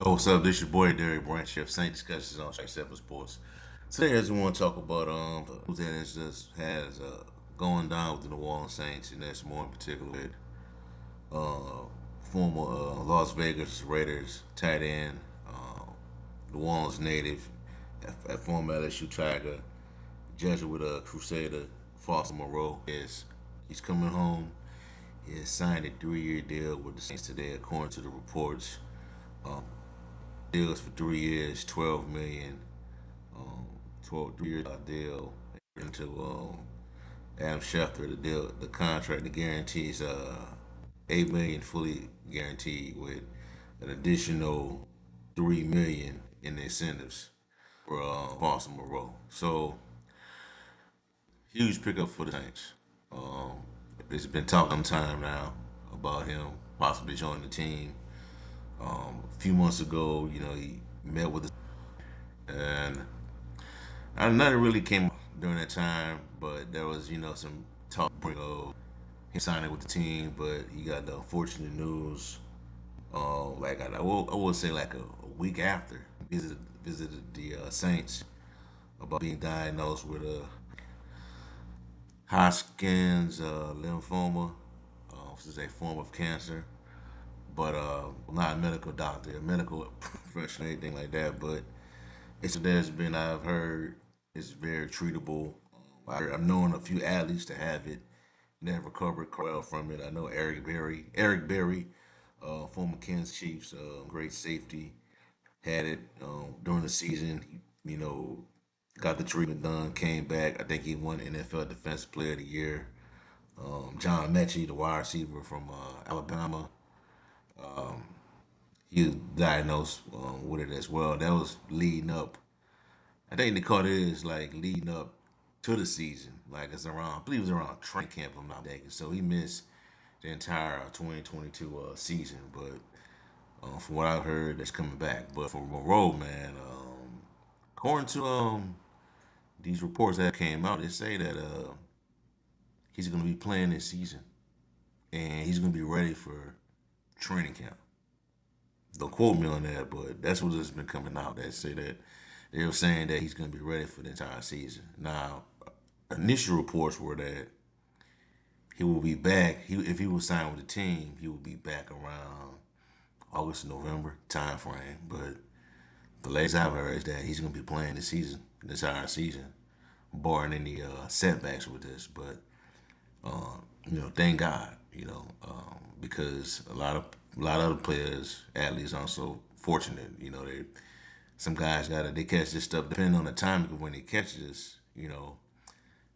Oh, what's up? This your boy Derek Branch of Saint Discussions on Strike Seven Sports. Today, I just want to talk about the news that has going down with the New Orleans Saints, and that's more in particular with uh, former Las Vegas Raiders tight end, New Orleans native, a former LSU Tiger, Jesuit Crusader, Foster Moreau. He's coming home. He has signed a 3-year deal with the Saints today, according to the reports. Deals for 3 years, 12 million. 12 3 year deal into Adam Schefter. The contract, the guarantees 8 million fully guaranteed with an additional 3 million in the incentives for Foster Moreau. So huge pickup for the Saints. Um, it's been talking time now about him possibly joining the team. A few months ago, he met with and nothing really came during that time, but there was, some talk of him signing with the team, but he got the unfortunate news. I would say like a week after visited the Saints about being diagnosed with a Hodgkin's lymphoma, which is a form of cancer. But I'm not a medical doctor, a medical professional, anything like that. But I've heard it's very treatable. I've known a few athletes to have it, never recovered well from it. I know Eric Berry, former Kansas Chiefs, great safety, had it during the season. Got the treatment done, came back. I think he won NFL Defensive Player of the Year. John Mechie, the wide receiver from Alabama, he was diagnosed with it as well. That was leading up. I think they called it is like leading up to the season. Like it's around, I believe it was around training camp, if I'm not mistaken. So he missed the entire 2022 season. But from what I've heard, that's coming back. But for Moreau, man, according to these reports that came out, they say that he's going to be playing this season and he's going to be ready for training camp. Don't quote me on that, but that's what has been coming out. That say that they were saying that he's going to be ready for the entire season. Now, initial reports were that he will be back. If he was signed with the team, he would be back around August, November time frame. But the latest I've heard is that he's going to be playing this season, this entire season, barring any setbacks with this. But thank God, because a lot of other players, athletes, aren't so fortunate. Some guys they catch this stuff depending on the timing of when they catch this.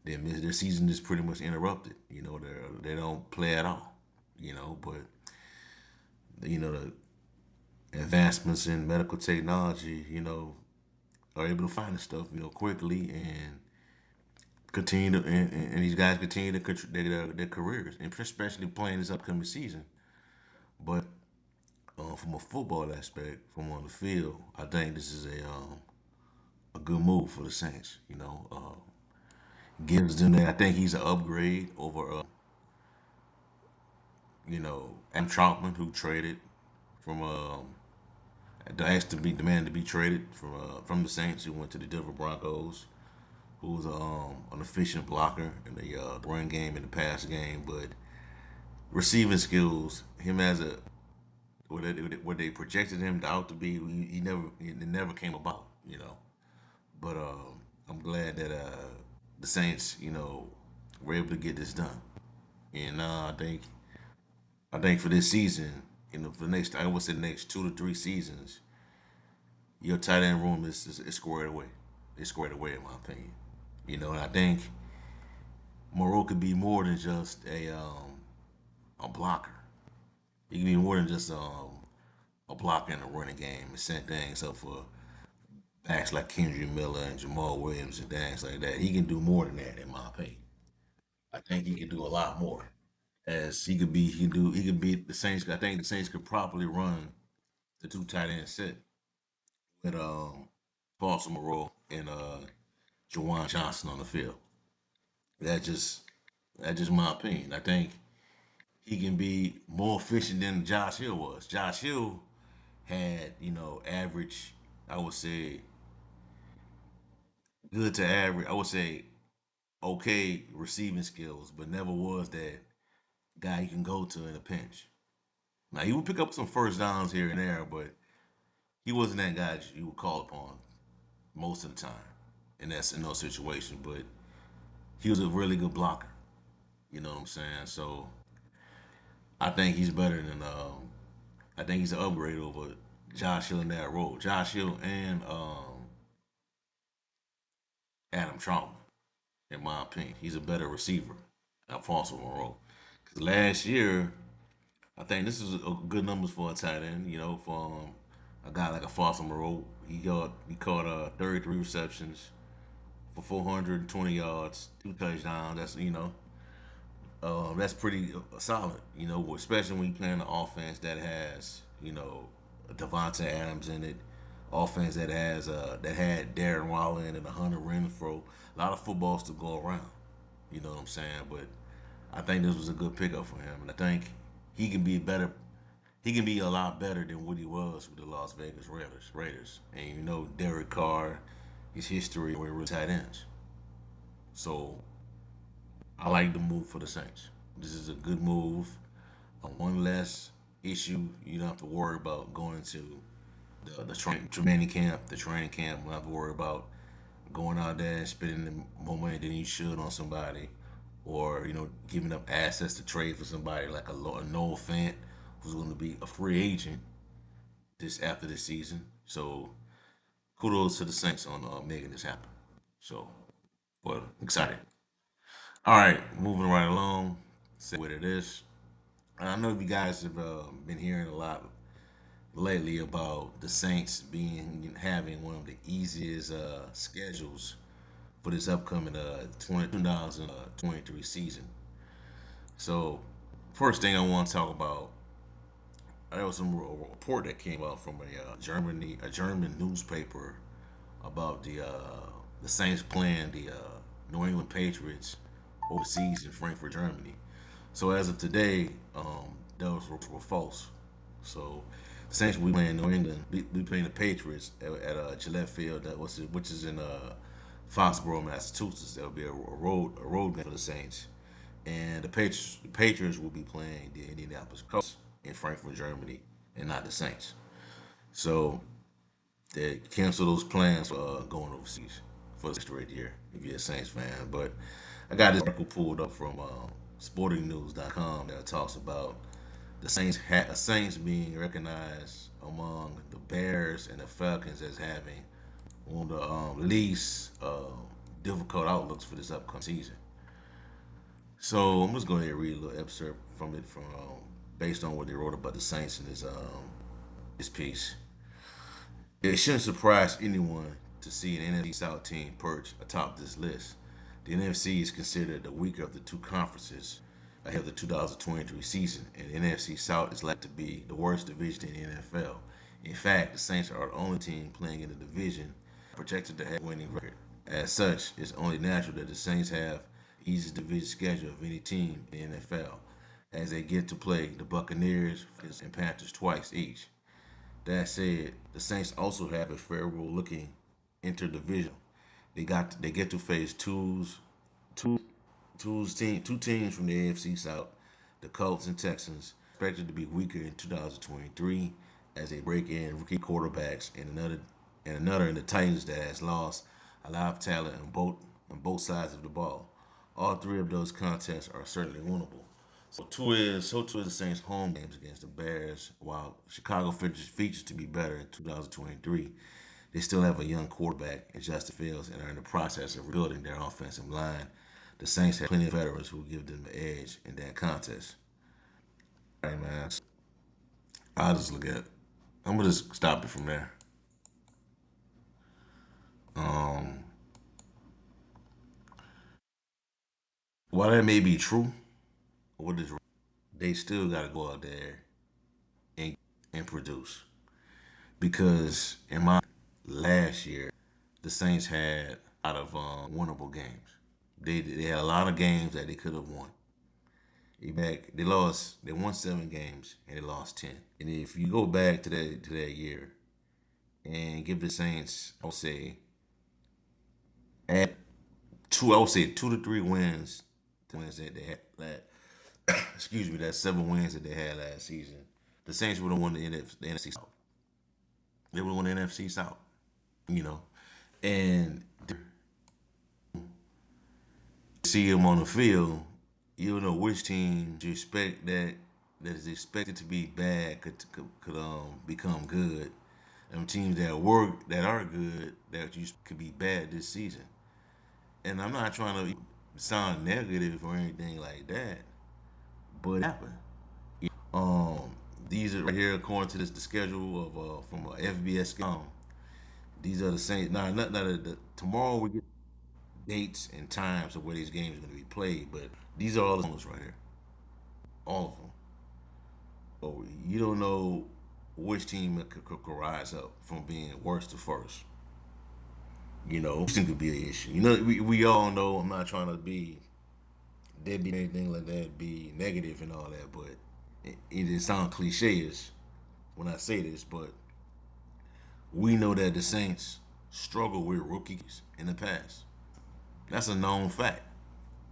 Their season is pretty much interrupted. They don't play at all. But the advancements in medical technology, are able to find the stuff, quickly and continue to and these guys continue to their careers, and especially playing this upcoming season. But from a football aspect, from on the field, I think this is a good move for the Saints. Gives them that. I think he's an upgrade over Adam Troutman, who traded from asked to be demanded to be traded from the Saints, who went to the Denver Broncos, who was an efficient blocker in the run game and the pass game, but receiving skills, him as a what they projected him out to be, it never came about. But I'm glad that the Saints, were able to get this done, and I think for this season, for the next, I would say the next 2 to 3 seasons, your tight end room is squared away. It's squared away, in my opinion. And I think Moreau could be more than just a blocker. He can be more than just a blocker in a running game and set things up for backs like Kendrick Miller and Jamal Williams and things like that. He can do more than that, in my opinion. I think he can do a lot more. As he could be the Saints. I think the Saints could properly run the two tight end set with Foster Moreau and Jawan Johnson on the field. That's just that's just my opinion. I think he can be more efficient than Josh Hill was. Josh Hill had average. I would say good to average. I would say okay receiving skills, but never was that guy you can go to in a pinch. Now he would pick up some first downs here and there, but he wasn't that guy that you would call upon most of the time. And that's in those situations. But he was a really good blocker. You know what I'm saying? So I think he's better than I think he's an upgrade over Josh Hill in that role. Josh Hill and Adam Trautman, in my opinion. He's a better receiver than Foster Moreau. Because last year, I think this is a good numbers for a tight end. For a guy like a Foster Moreau, he caught 33 receptions for 420 yards, 2 touchdowns. That's pretty solid. Especially when you play in an offense that has Devontae Adams in it, offense that had Darren Waller and Hunter Renfro. A lot of footballs to go around. You know what I'm saying? But I think this was a good pickup for him, and I think he can be better. He can be a lot better than what he was with the Las Vegas Raiders. And Derek Carr, his history with tight ends. So I like the move for the Saints. This is a good move. One less issue you don't have to worry about going into training camp. The training camp, you don't have to worry about going out there and spending more money than you should on somebody, or giving up assets to trade for somebody like a Noah Fant, who's going to be a free agent this after this season. So kudos to the Saints on making this happen. So, well, excited. All right, moving right along. Say what it is. I know you guys have been hearing a lot lately about the Saints being having one of the easiest schedules for this upcoming 2023 season. So, first thing I want to talk about, there was some report that came out from a German newspaper about the Saints playing the New England Patriots overseas in Frankfurt, Germany. So as of today, those were false. So the Saints will be playing New England, be playing the Patriots at Gillette Field, which is in Foster Moreau, Massachusetts. That will be a road game for the Saints, and the Patriots will be playing the Indianapolis Colts in Frankfurt, Germany, and not the Saints. So they cancel those plans for going overseas for the straight year if you're a Saints fan. But I got this article pulled up from SportingNews.com that talks about the Saints being recognized among the Bears and the Falcons as having one of the least difficult outlooks for this upcoming season. So I'm just going to read a little excerpt from it, from based on what they wrote about the Saints in this piece. It shouldn't surprise anyone to see an NFC South team perch atop this list. The NFC is considered the weaker of the two conferences ahead of the 2023 season, and the NFC South is likely to be the worst division in the NFL. In fact, the Saints are the only team playing in the division projected to have a winning record. As such, it's only natural that the Saints have the easiest division schedule of any team in the NFL, as they get to play the Buccaneers and Panthers twice each. That said, the Saints also have a favorable looking interdivision. They get to face two two teams from the AFC South, the Colts and Texans, expected to be weaker in 2023 as they break in rookie quarterbacks, and another in the Titans that has lost a lot of talent on both sides of the ball. All three of those contests are certainly winnable. So too is the Saints' home games against the Bears. While Chicago features to be better in 2023, they still have a young quarterback in Justin Fields and are in the process of rebuilding their offensive line. The Saints have plenty of veterans who will give them the edge in that contest. All right, man. I'll just look at. I'm gonna just stop it from there. Um, while that may be true, what is they still got to go out there and produce, because in my last year, the Saints had a lot of winnable games. They had a lot of games that they could have won, They lost. They won 7 games and they lost 10. And if you go back to that year and give the Saints, I'll say add two. I would say 2 to 3 wins. Wins that they had. Excuse me. That 7 wins that they had last season. The Saints would have won the NFC South. They would have won the NFC South. You know, and see them on the field, you don't know which team you expect that is expected to be bad could become good, and teams that are good that you could be bad this season. And I'm not trying to sound negative or anything like that, but it happened. These are right here according to the schedule of from FBS. These are the same. Now, tomorrow we get dates and times of where these games are going to be played, but these are all the ones right here, all of them. Oh, you don't know which team could rise up from being worst to first. This could be an issue. We all know. I'm not trying to be deadbeat or anything like that, be negative and all that, but it sounds cliche-ish when I say this, but we know that the Saints struggle with rookies in the past. That's a known fact.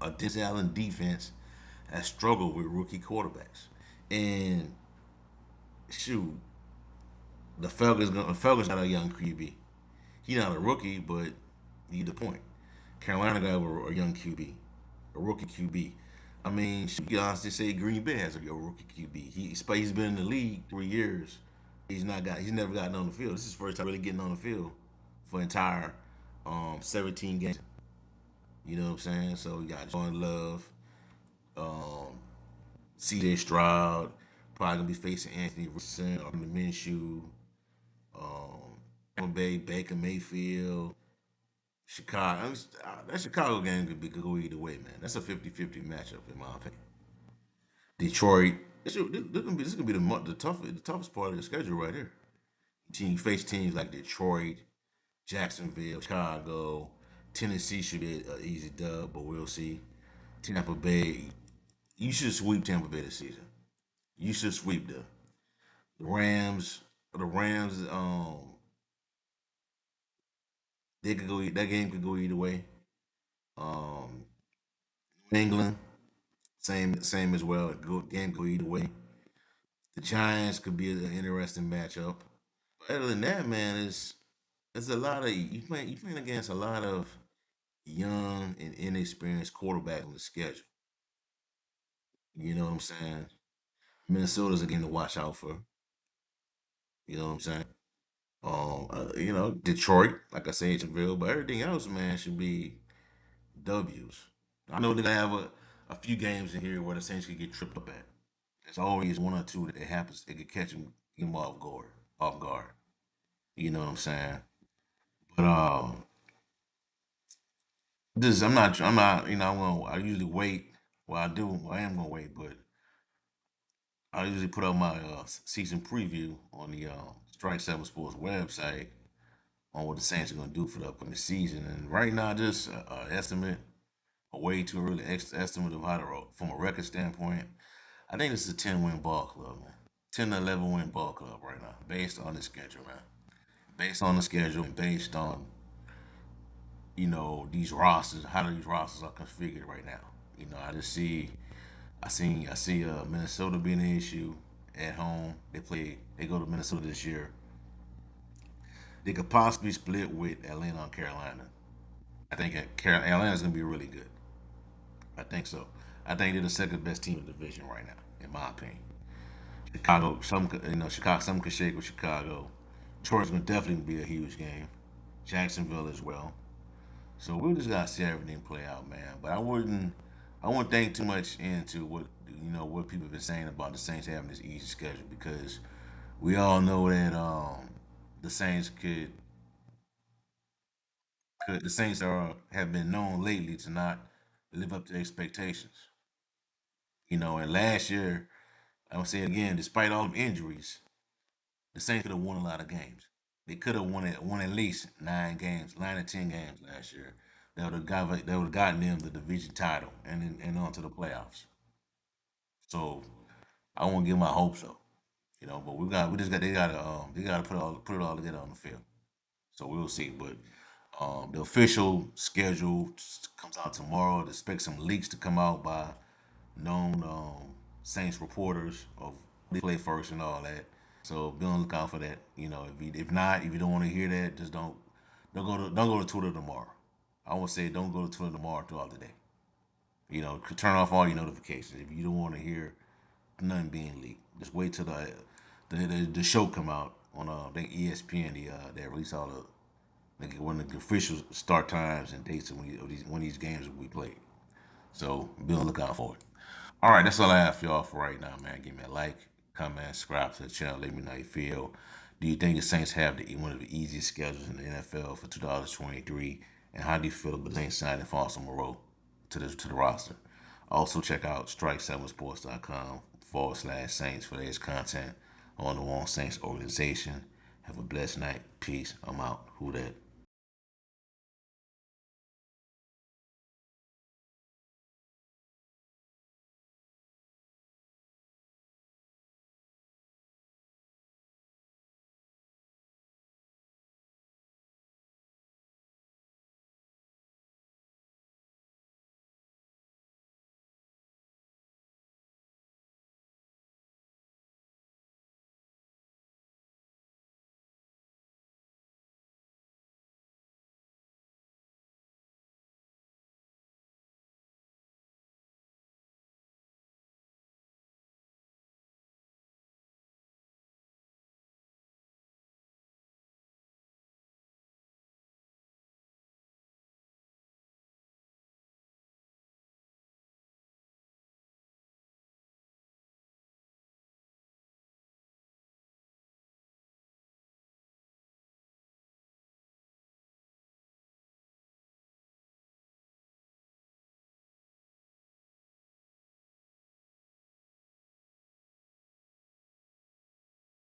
A Dennis Allen defense has struggled with rookie quarterbacks. And shoot, the Falcons got a young QB. He's not a rookie, but he's the point. Carolina got a young QB, a rookie QB. I mean, you can honestly say Green Bay has a rookie QB. He's been in the league 3 years. He's never gotten on the field. This is his first time really getting on the field for entire 17 games. You know what I'm saying? So you got Jordan Love, um, C.J. Stroud, probably gonna be facing Anthony Richardson or the Minshew, Tampa Bay, Baker Mayfield, Chicago. That Chicago game could go either way, man. That's a 50-50 matchup in my opinion. Detroit. This could be the toughest part of the schedule right here. You face teams like Detroit, Jacksonville, Chicago, Tennessee should be an easy dub, but we'll see. Tampa Bay, you should sweep Tampa Bay this season. You should sweep the Rams. The Rams, they could go. That game could go either way. Um, England, same as well. Game go either way. The Giants could be an interesting matchup. Other than that, man, it's a lot of you playing against a lot of young and inexperienced quarterbacks on the schedule. You know what I'm saying? Minnesota's a game to watch out for. You know what I'm saying? Detroit, like I said, Jacksonville, but everything else, man, should be W's. I know they're gonna have a few games in here where the Saints could get tripped up at. There's always one or two that it happens. It could catch them off guard. Off guard. You know what I'm saying? But this I'm not. I usually wait. Well, I do. I am gonna wait, but I usually put up my season preview on the Strike Seven Sports website on what the Saints are gonna do for the upcoming season. And right now, just estimate a way too early estimate of how from a record standpoint. I think this is a 10-win ball club, man. 10 to 11 win ball club right now, based on the schedule, man. Based on the schedule and based on these rosters, how these rosters are configured right now. I see Minnesota being an issue at home. They go to Minnesota this year. They could possibly split with Atlanta or Carolina. I think Atlanta's gonna be really good. I think so. I think they're the second best team in the division right now, in my opinion. Chicago, Chicago, some could shake with Chicago. Detroit's gonna definitely be a huge game. Jacksonville as well. So we just gotta see everything play out, man. But I wouldn't think too much into what people have been saying about the Saints having this easy schedule because we all know that the Saints the Saints have been known lately to not live up to expectations. And last year, I would say it again, despite all the injuries, the Saints could have won a lot of games. They could have won at least 9 games, 9 or 10 games last year. That would have gotten them the division title and on to the playoffs. So I won't give my hopes up, But we just got they gotta put it all together on the field. So we'll see. But the official schedule comes out tomorrow. Expect some leaks to come out by known Saints reporters of they play first and all that. So be on the lookout for that. If not, if you don't want to hear that, just don't go to Twitter tomorrow. I would say don't go to Twitter tomorrow throughout the day. Turn off all your notifications if you don't want to hear nothing being leaked. Just wait till the show come out on I think ESPN. They release all when the official start times and dates of when these games will be played. So be on the lookout for it. All right, that's all I have for y'all for right now, man. Give me a like, comment, subscribe to the channel. Let me know how you feel. Do you think the Saints have one of the easiest schedules in the NFL for 2023? And how do you feel about the Saints signing Foster Moreau to the roster? Also, check out strike7sports.com/Saints for latest content on the One Saints organization. Have a blessed night. Peace. I'm out. Who that?